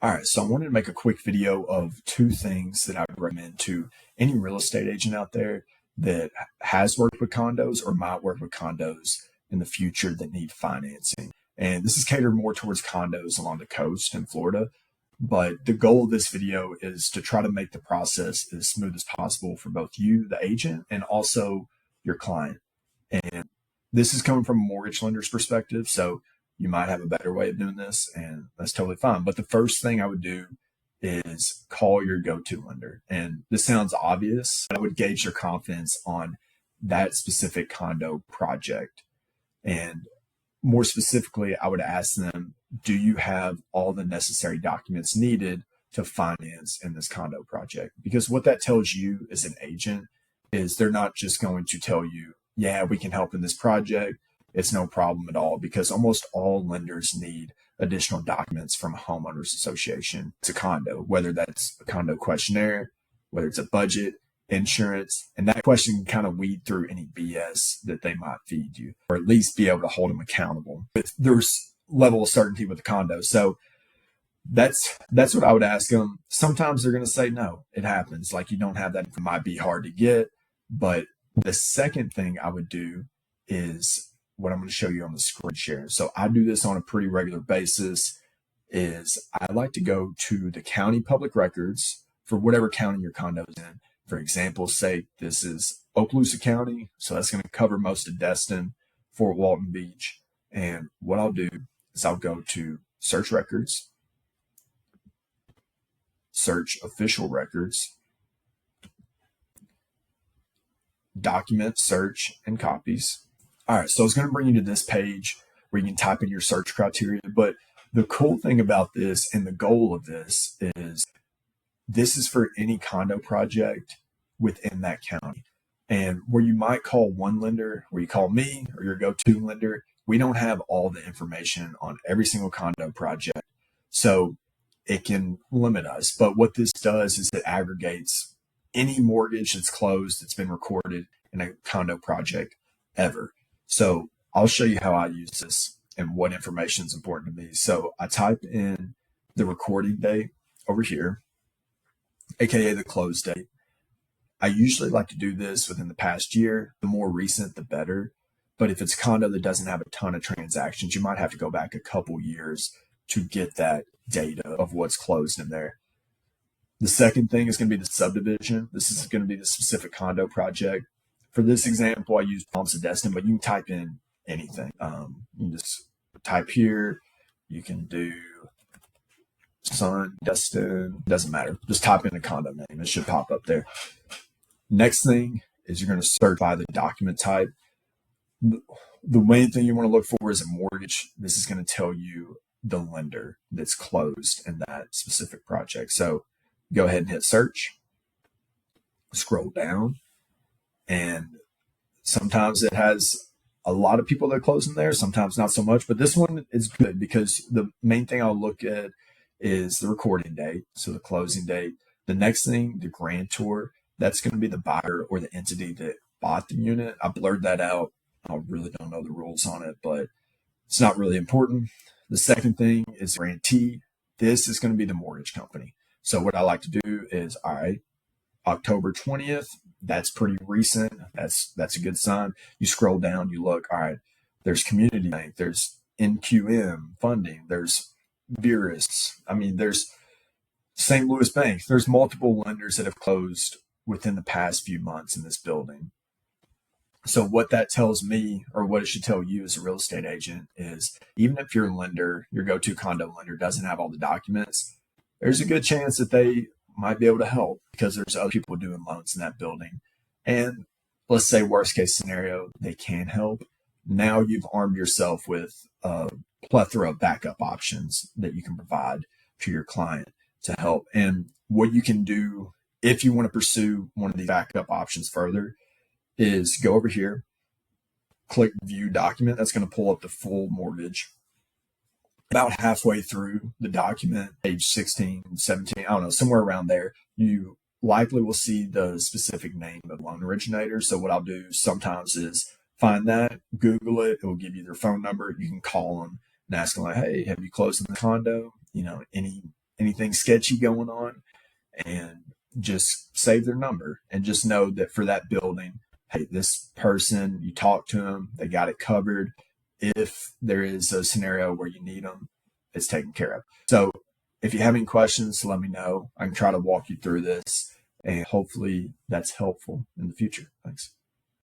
All right, so I wanted to make a quick video of two things that I would recommend to any real estate agent out there that has worked with condos or might work with condos in the future that need financing. And this is catered more towards condos along the coast in Florida. But the goal of this video is to try to make the process as smooth as possible for both you, the agent, and also your client. And this is coming from a mortgage lender's perspective. So you might have a better way of doing this, and that's totally fine. But the first thing I would do is call your go-to lender. And this sounds obvious, but I would gauge your confidence on that specific condo project. And more specifically, I would ask them, do you have all the necessary documents needed to finance in this condo project? Because what that tells you as an agent is they're not just going to tell you, yeah, we can help in this project. It's no problem at all, because almost all lenders need additional documents from a homeowners association. It's a condo, whether that's a condo questionnaire, whether it's a budget, insurance, and that question can kind of weed through any BS that they might feed you, or at least be able to hold them accountable. But there's level of certainty with the condo. So that's what I would ask them. Sometimes they're going to say, no, it happens. Like, you don't have that. It might be hard to get. But the second thing I would do is what I'm going to show you on the screen share. So I do this on a pretty regular basis. Is I like to go to the county public records for whatever county your condo is in. For example, say this is Okaloosa County, so that's going to cover most of Destin, Fort Walton Beach. And what I'll do is I'll go to search records, search official records, document search and copies. All right, so it's going to bring you to this page where you can type in your search criteria. But the cool thing about this and the goal of this is for any condo project within that county. And where you might call one lender, where you call me or your go-to lender, we don't have all the information on every single condo project. So it can limit us. But what this does is it aggregates any mortgage that's closed that's been recorded in a condo project ever. So I'll show you how I use this and what information is important to me. So I type in the recording date over here, aka the close date. I usually like to do this within the past year. The more recent, the better. But if it's a condo that doesn't have a ton of transactions, you might have to go back a couple years to get that data of what's closed in there. The second thing is going to be the subdivision. This is going to be the specific condo project. For this example, I use Palms of Destin, but you can type in anything. You can just type here. You can do Sun, Destin, doesn't matter. Just type in a condo name. It should pop up there. Next thing is you're going to search by the document type. The main thing you want to look for is a mortgage. This is going to tell you the lender that's closed in that specific project. So go ahead and hit search. Scroll down. And sometimes it has a lot of people that close in there, sometimes not so much. But this one is good because the main thing I'll look at is the recording date, so the closing date. The next thing, the grantor, that's going to be the buyer or the entity that bought the unit. I blurred that out. I really don't know the rules on it, but it's not really important. The second thing is the grantee. This is going to be the mortgage company. So what I like to do is, all right, October 20th, that's pretty recent. That's a good sign. You scroll down, you look, all right, there's Community Bank, there's NQM funding, there's Verus. I mean, there's St. Louis Bank. There's multiple lenders that have closed within the past few months in this building. So what that tells me, or what it should tell you as a real estate agent, is even if your lender, your go-to condo lender, doesn't have all the documents, there's a good chance that they might be able to help because there's other people doing loans in that building. And let's say worst case scenario, they can help. Now you've armed yourself with a plethora of backup options that you can provide to your client to help. And what you can do if you want to pursue one of these backup options further is go over here, click view document. That's going to pull up the full mortgage. About halfway through the document, page 16, 17, I don't know, somewhere around there, you likely will see the specific name of loan originator. So what I'll do sometimes is find that, Google it. It will give you their phone number. You can call them and ask them, like, hey, have you closed in the condo? You know, any anything sketchy going on, and just save their number and just know that for that building, hey, this person, you talk to them, they got it covered. If there is a scenario where you need them, it's taken care of. So if you have any questions, let me know. I can try to walk you through this, and hopefully that's helpful in the future. Thanks.